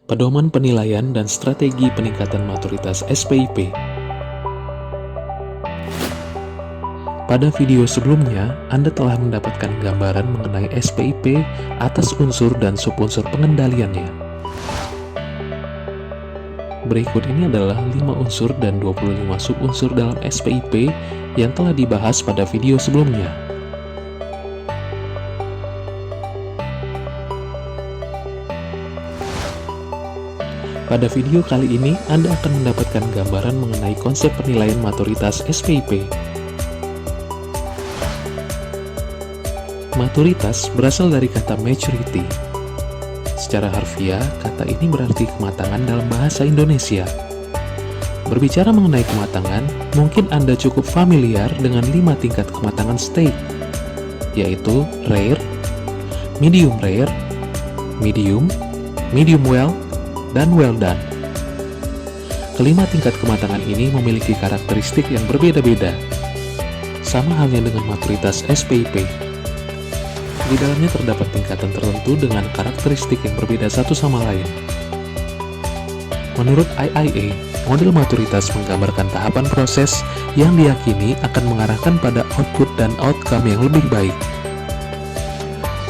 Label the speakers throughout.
Speaker 1: Pedoman penilaian dan strategi peningkatan maturitas SPIP. Pada video sebelumnya, Anda telah mendapatkan gambaran mengenai SPIP atas unsur dan subunsur pengendaliannya. Berikut ini adalah 5 unsur dan 25 subunsur dalam SPIP yang telah dibahas pada video sebelumnya. Pada video kali ini, Anda akan mendapatkan gambaran mengenai konsep penilaian maturitas SPIP. Maturitas berasal dari kata maturity. Secara harfiah, kata ini berarti kematangan dalam bahasa Indonesia. Berbicara mengenai kematangan, mungkin Anda cukup familiar dengan 5 tingkat kematangan state, yaitu rare, medium, medium well, dan well done. Kelima tingkat kematangan ini memiliki karakteristik yang berbeda-beda, sama halnya dengan maturitas SPIP. Di dalamnya terdapat tingkatan tertentu dengan karakteristik yang berbeda satu sama lain. Menurut IIA, model maturitas menggambarkan tahapan proses yang diyakini akan mengarahkan pada output dan outcome yang lebih baik.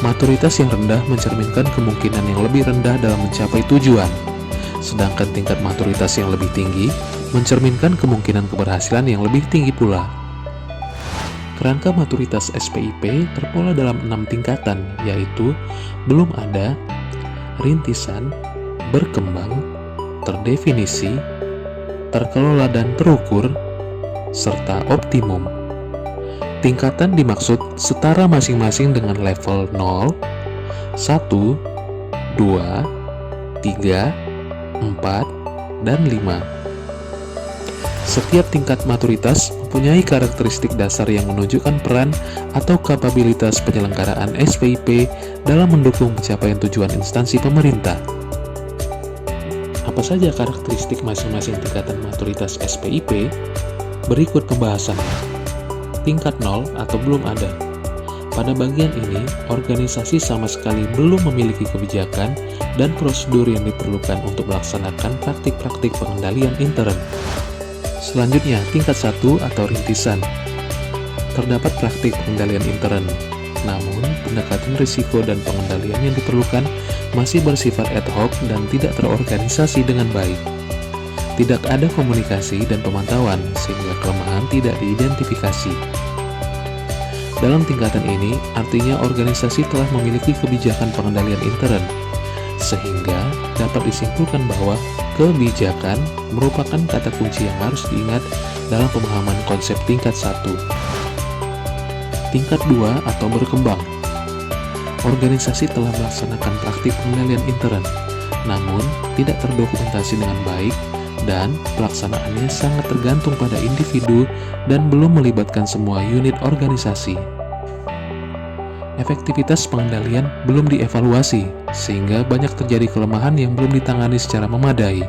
Speaker 1: Maturitas yang rendah mencerminkan kemungkinan yang lebih rendah dalam mencapai tujuan, sedangkan tingkat maturitas yang lebih tinggi mencerminkan kemungkinan keberhasilan yang lebih tinggi pula. Kerangka maturitas SPIP terpola dalam 6 tingkatan, yaitu belum ada, rintisan, berkembang, terdefinisi, terkelola dan terukur, serta optimum. Tingkatan dimaksud setara masing-masing dengan level 0, 1, 2, 3, 4, dan 5. Setiap tingkat maturitas mempunyai karakteristik dasar yang menunjukkan peran atau kapabilitas penyelenggaraan SPIP dalam mendukung pencapaian tujuan instansi pemerintah. Apa saja karakteristik masing-masing tingkatan maturitas SPIP? Berikut pembahasannya. Tingkat 0 atau belum ada. Pada bagian ini, organisasi sama sekali belum memiliki kebijakan dan prosedur yang diperlukan untuk melaksanakan praktik-praktik pengendalian intern. Selanjutnya, tingkat 1 atau rintisan. Terdapat praktik pengendalian intern, namun pendekatan risiko dan pengendalian yang diperlukan masih bersifat ad hoc dan tidak terorganisasi dengan baik. Tidak ada komunikasi dan pemantauan, sehingga kelemahan tidak diidentifikasi. Dalam tingkatan ini, artinya organisasi telah memiliki kebijakan pengendalian intern, sehingga dapat disimpulkan bahwa kebijakan merupakan kata kunci yang harus diingat dalam pemahaman konsep tingkat 1. Tingkat 2 atau berkembang. Organisasi telah melaksanakan praktik pengendalian intern, namun tidak terdokumentasi dengan baik dan pelaksanaannya sangat tergantung pada individu dan belum melibatkan semua unit organisasi. Efektivitas pengendalian belum dievaluasi, sehingga banyak terjadi kelemahan yang belum ditangani secara memadai.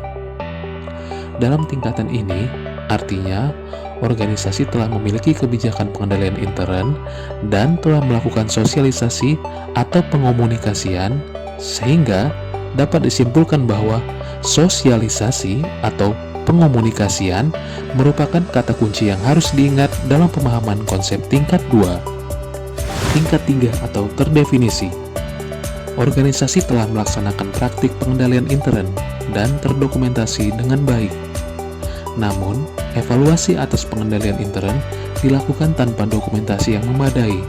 Speaker 1: Dalam tingkatan ini, artinya organisasi telah memiliki kebijakan pengendalian intern dan telah melakukan sosialisasi atau pengomunikasian, sehingga dapat disimpulkan bahwa sosialisasi atau pengomunikasian merupakan kata kunci yang harus diingat dalam pemahaman konsep tingkat 2. Tingkat 3 atau terdefinisi. Organisasi telah melaksanakan praktik pengendalian intern dan terdokumentasi dengan baik. Namun, evaluasi atas pengendalian intern dilakukan tanpa dokumentasi yang memadai.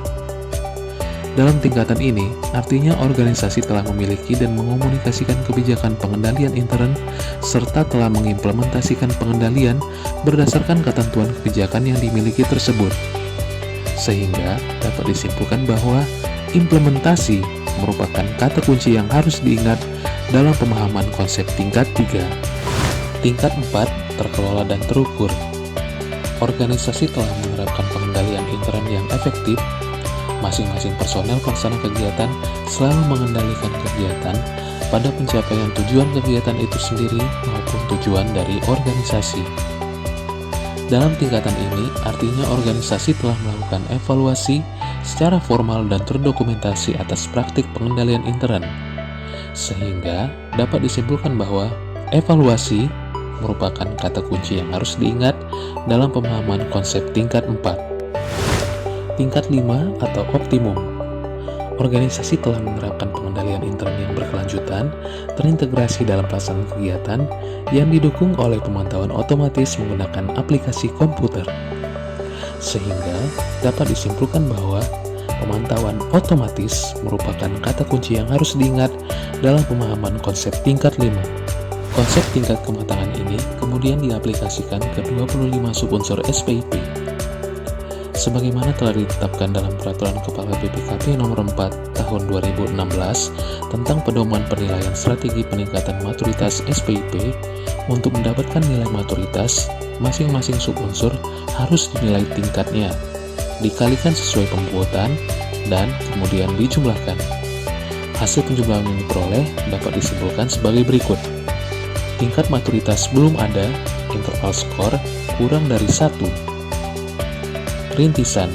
Speaker 1: Dalam tingkatan ini, artinya organisasi telah memiliki dan mengomunikasikan kebijakan pengendalian intern serta telah mengimplementasikan pengendalian berdasarkan ketentuan kebijakan yang dimiliki tersebut. Sehingga dapat disimpulkan bahwa implementasi merupakan kata kunci yang harus diingat dalam pemahaman konsep tingkat 3. Tingkat 4, terkelola dan terukur. Organisasi telah menerapkan pengendalian intern yang efektif. Masing-masing personel pelaksana kegiatan selalu mengendalikan kegiatan pada pencapaian tujuan kegiatan itu sendiri maupun tujuan dari organisasi. Dalam tingkatan ini, artinya organisasi telah melakukan evaluasi secara formal dan terdokumentasi atas praktik pengendalian intern. Sehingga dapat disimpulkan bahwa evaluasi merupakan kata kunci yang harus diingat dalam pemahaman konsep tingkat 4. Tingkat 5 atau optimum. Organisasi telah menerapkan pengendalian intern yang berkelanjutan, terintegrasi dalam pelaksanaan kegiatan yang didukung oleh pemantauan otomatis menggunakan aplikasi komputer. Sehingga dapat disimpulkan bahwa pemantauan otomatis merupakan kata kunci yang harus diingat dalam pemahaman konsep tingkat 5. Konsep tingkat kematangan ini kemudian diaplikasikan ke 25 subunsur SPIP. Sebagaimana telah ditetapkan dalam Peraturan Kepala BPKP Nomor 4 Tahun 2016 tentang pedoman penilaian strategi peningkatan maturitas SPIP, untuk mendapatkan nilai maturitas, masing-masing subunsur harus dinilai tingkatnya, dikalikan sesuai pembuatan, dan kemudian dijumlahkan. Hasil penjumlahan yang diperoleh dapat disimpulkan sebagai berikut. Tingkat maturitas belum ada, interval skor kurang dari 1. Rintisan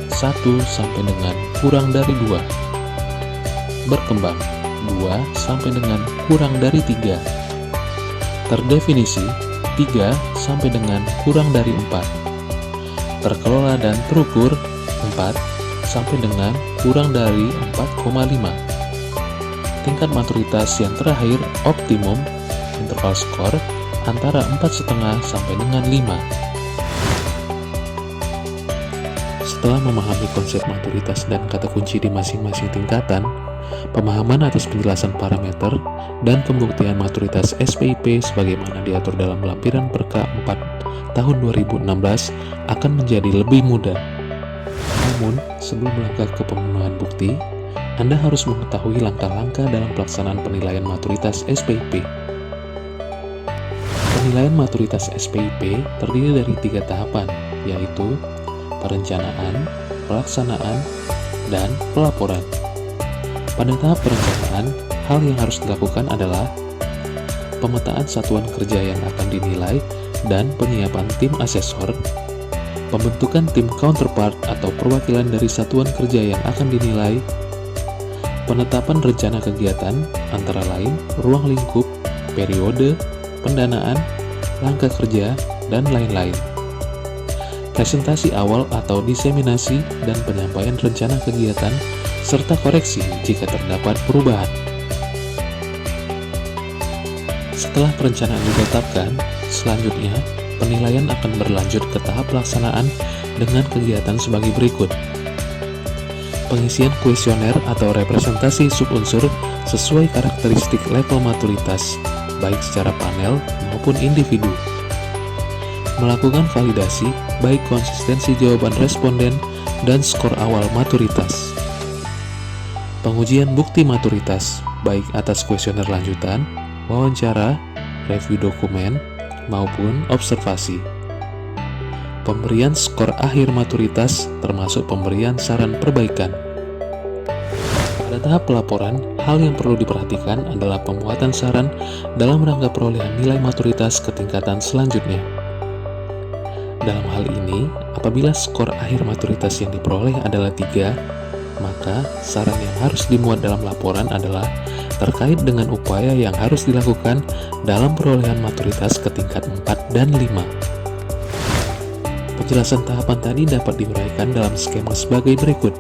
Speaker 1: 1 sampai dengan kurang dari 2. Berkembang 2 sampai dengan kurang dari 3. Terdefinisi 3 sampai dengan kurang dari 4. Terkelola dan terukur 4 sampai dengan kurang dari 4,5. Tingkat maturitas yang terakhir optimum, interval skor antara 4,5 sampai dengan 5. Setelah memahami konsep maturitas dan kata kunci di masing-masing tingkatan, pemahaman atas penjelasan parameter dan pembuktian maturitas SPIP sebagaimana diatur dalam lampiran Perka 4 tahun 2016 akan menjadi lebih mudah. Namun, sebelum melangkah ke pemenuhan bukti, Anda harus mengetahui langkah-langkah dalam pelaksanaan penilaian maturitas SPIP. Penilaian maturitas SPIP terdiri dari 3 tahapan, yaitu perencanaan, pelaksanaan, dan pelaporan. Pada tahap perencanaan, hal yang harus dilakukan adalah pemetaan satuan kerja yang akan dinilai dan penyiapan tim asesor, pembentukan tim counterpart atau perwakilan dari satuan kerja yang akan dinilai, penetapan rencana kegiatan antara lain ruang lingkup, periode, pendanaan, langkah kerja, dan lain-lain. Presentasi awal atau diseminasi dan penyampaian rencana kegiatan serta koreksi jika terdapat perubahan. Setelah perencanaan ditetapkan, selanjutnya penilaian akan berlanjut ke tahap pelaksanaan dengan kegiatan sebagai berikut. Pengisian kuesioner atau representasi subunsur sesuai karakteristik level maturitas, baik secara panel maupun individu. Melakukan validasi, baik konsistensi jawaban responden dan skor awal maturitas. Pengujian bukti maturitas, baik atas kuesioner lanjutan, wawancara, review dokumen, maupun observasi. Pemberian skor akhir maturitas, termasuk pemberian saran perbaikan. Pada tahap pelaporan, hal yang perlu diperhatikan adalah pembuatan saran dalam rangka perolehan nilai maturitas ke tingkatan selanjutnya. Dalam hal ini, apabila skor akhir maturitas yang diperoleh adalah 3, maka saran yang harus dimuat dalam laporan adalah terkait dengan upaya yang harus dilakukan dalam perolehan maturitas ke tingkat 4 dan 5. Penjelasan tahapan tadi dapat diuraikan dalam skema sebagai berikut.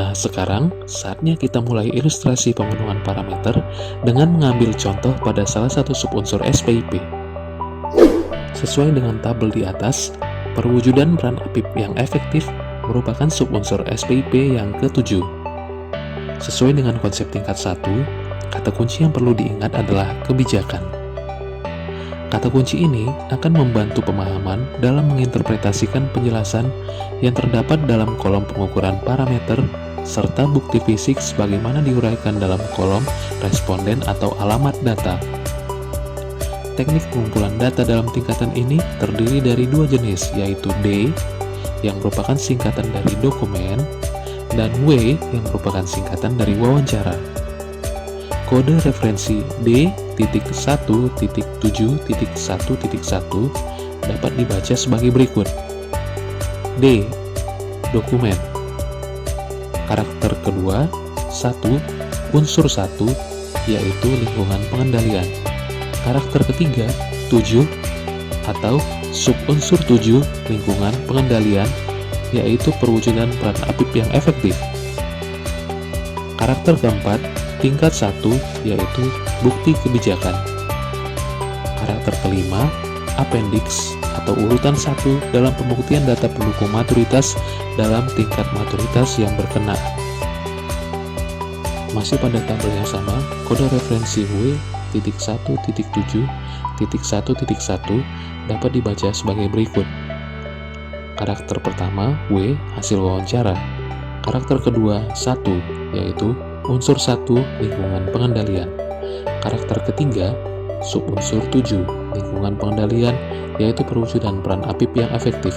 Speaker 1: Nah, sekarang saatnya kita mulai ilustrasi pemenuhan parameter dengan mengambil contoh pada salah satu subunsur SPIP. Sesuai dengan tabel di atas, perwujudan peran APIP yang efektif merupakan subunsur SPIP yang ke-7. Sesuai dengan konsep tingkat 1, kata kunci yang perlu diingat adalah kebijakan. Kata kunci ini akan membantu pemahaman dalam menginterpretasikan penjelasan yang terdapat dalam kolom pengukuran parameter serta bukti fisik sebagaimana diuraikan dalam kolom responden atau alamat data. Teknik pengumpulan data dalam tingkatan ini terdiri dari dua jenis, yaitu D, yang merupakan singkatan dari dokumen, dan W, yang merupakan singkatan dari wawancara. Kode referensi D.1.7.1.1 dapat dibaca sebagai berikut. D. Dokumen. Karakter kedua, 1. Unsur 1, yaitu lingkungan pengendalian. Karakter ketiga, 7, atau subunsur 7 lingkungan pengendalian, yaitu perwujudan peran APIP yang efektif. Karakter keempat, tingkat 1, yaitu bukti kebijakan. Karakter kelima, appendix atau urutan 1 dalam pembuktian data pendukung maturitas dalam tingkat maturitas yang berkenaan. Masih pada tabel yang sama, kode referensi W.1.7.1.1 dapat dibaca sebagai berikut. Karakter pertama, W, hasil wawancara. Karakter kedua, 1, yaitu unsur 1 lingkungan pengendalian. Karakter ketiga, subunsur 7 lingkungan pengendalian, yaitu perwujudan peran APIP yang efektif.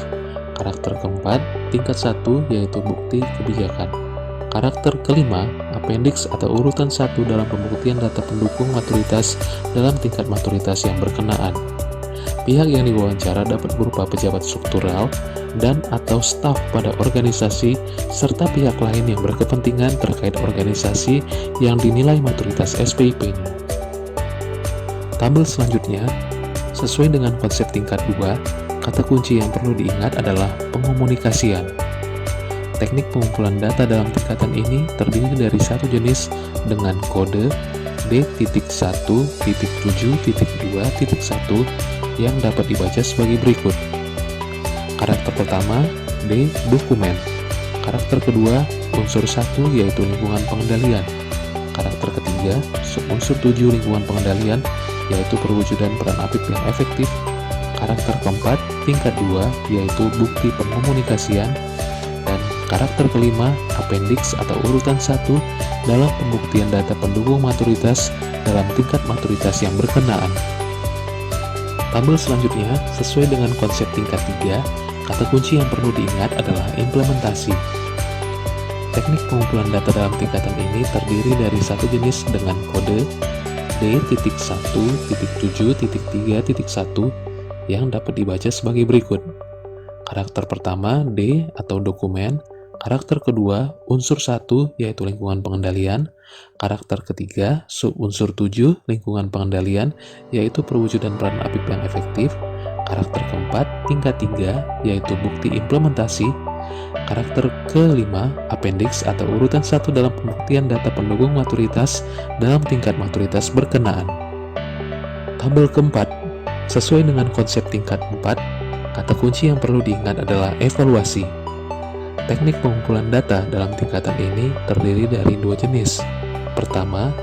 Speaker 1: Karakter keempat, tingkat 1, yaitu bukti kebijakan. Karakter kelima, appendix atau urutan 1 dalam pembuktian data pendukung maturitas dalam tingkat maturitas yang berkenaan. Pihak yang diwawancara dapat berupa pejabat struktural dan atau staf pada organisasi serta pihak lain yang berkepentingan terkait organisasi yang dinilai maturitas SPIP-nya. Tabel selanjutnya, sesuai dengan konsep tingkat 2, kata kunci yang perlu diingat adalah pengomunikasian. Teknik pengumpulan data dalam tingkatan ini terdiri dari satu jenis dengan kode D.1.7.2.1 yang dapat dibaca sebagai berikut. Karakter pertama, D. Dokumen. Karakter kedua, unsur 1, yaitu lingkungan pengendalian. Karakter ketiga, subunsur 7 lingkungan pengendalian, yaitu perwujudan peran APIP yang efektif. Karakter keempat, tingkat 2, yaitu bukti pengomunikasian. Dan karakter kelima, appendix atau urutan 1 dalam pembuktian data pendukung maturitas dalam tingkat maturitas yang berkenaan. Tabel selanjutnya, sesuai dengan konsep tingkat 3, kata kunci yang perlu diingat adalah implementasi. Teknik pengumpulan data dalam tingkatan ini terdiri dari satu jenis dengan kode D.1.7.3.1 yang dapat dibaca sebagai berikut. Karakter pertama, D atau dokumen. Karakter kedua, unsur 1, yaitu lingkungan pengendalian. Karakter ketiga, subunsur 7, lingkungan pengendalian, yaitu perwujudan peran APIP yang efektif. Karakter keempat, tingkat 3, yaitu bukti implementasi. Karakter kelima, appendix atau urutan 1 dalam pembuktian data pendukung maturitas dalam tingkat maturitas berkenaan. Tabel keempat, sesuai dengan konsep tingkat 4, kata kunci yang perlu diingat adalah evaluasi. Teknik pengumpulan data dalam tingkatan ini terdiri dari dua jenis. Pertama,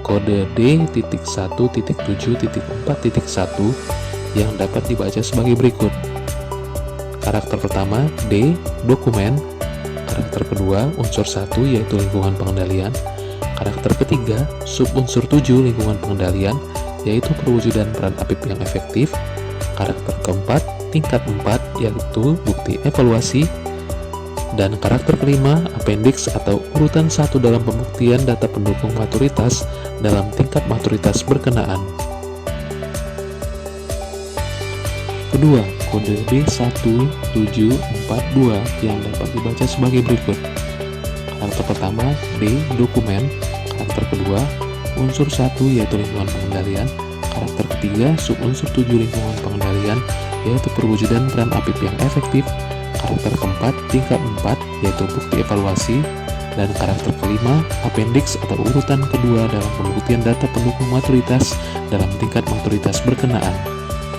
Speaker 1: kode D.1.7.4.1 yang dapat dibaca sebagai berikut. Karakter pertama, D, dokumen. Karakter kedua, unsur 1, yaitu lingkungan pengendalian. Karakter ketiga, subunsur 7, lingkungan pengendalian, yaitu perwujudan peran APIP yang efektif. Karakter keempat, tingkat 4, yaitu bukti evaluasi. Dan karakter kelima, appendix atau urutan 1 dalam pembuktian data pendukung maturitas dalam tingkat maturitas berkenaan. Kedua, kode D1742 yang dapat dibaca sebagai berikut. Karakter pertama, D, dokumen. Karakter kedua, unsur 1, yaitu lingkungan pengendalian. Karakter ketiga, subunsur 7 lingkungan pengendalian, yaitu perwujudan peran APIP yang efektif. Karakter keempat, tingkat 4, yaitu bukti evaluasi. Dan karakter kelima, appendix atau urutan kedua dalam pembuktian data pendukung maturitas dalam tingkat maturitas berkenaan.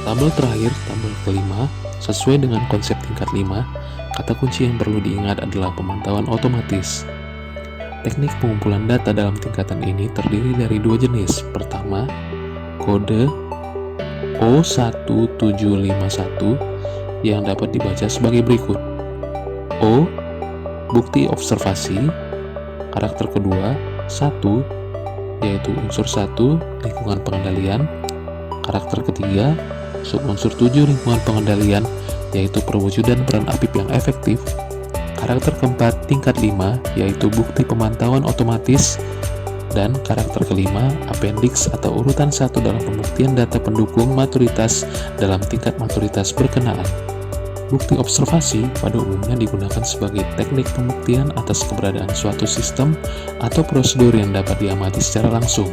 Speaker 1: Tabel terakhir, tabel kelima, sesuai dengan konsep tingkat 5, kata kunci yang perlu diingat adalah pemantauan otomatis. Teknik pengumpulan data dalam tingkatan ini terdiri dari dua jenis. Pertama, kode O1751 yang dapat dibaca sebagai berikut. O, bukti observasi. Karakter kedua, 1, yaitu unsur 1, lingkungan pengendalian. Karakter ketiga, subunsur 7, lingkungan pengendalian, yaitu perwujudan peran APIP yang efektif. Karakter keempat, tingkat 5, yaitu bukti pemantauan otomatis. Dan karakter kelima, appendix atau urutan 1 dalam pembuktian data pendukung maturitas dalam tingkat maturitas berkenaan. Bukti observasi pada umumnya digunakan sebagai teknik pembuktian atas keberadaan suatu sistem atau prosedur yang dapat diamati secara langsung.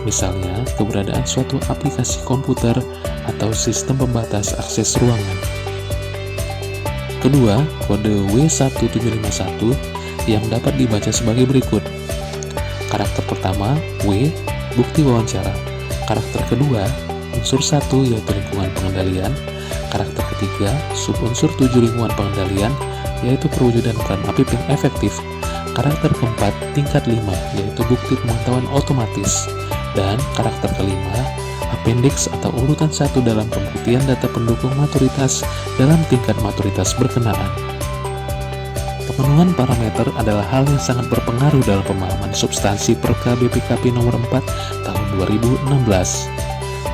Speaker 1: Misalnya, keberadaan suatu aplikasi komputer atau sistem pembatas akses ruangan. Kedua, kode W1751 yang dapat dibaca sebagai berikut. Karakter pertama, W, bukti wawancara. Karakter kedua, unsur 1 yaitu lingkungan pengendalian. Karakter ketiga, subunsur 7 lingkungan pengendalian, yaitu perwujudan peran APIP yang efektif. Karakter keempat, tingkat 5, yaitu bukti pemantauan otomatis. Dan karakter kelima, appendix atau urutan 1 dalam pembuktian data pendukung maturitas dalam tingkat maturitas berkenaan. Pemenuhan parameter adalah hal yang sangat berpengaruh dalam pemahaman substansi Perka BPKP nomor 4 tahun 2016.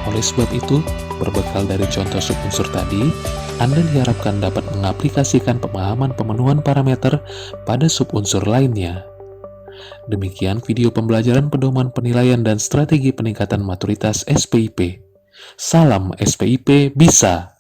Speaker 1: Oleh sebab itu, berbekal dari contoh subunsur tadi, Anda diharapkan dapat mengaplikasikan pemahaman pemenuhan parameter pada subunsur lainnya. Demikian video pembelajaran pedoman penilaian dan strategi peningkatan maturitas SPIP. Salam SPIP bisa!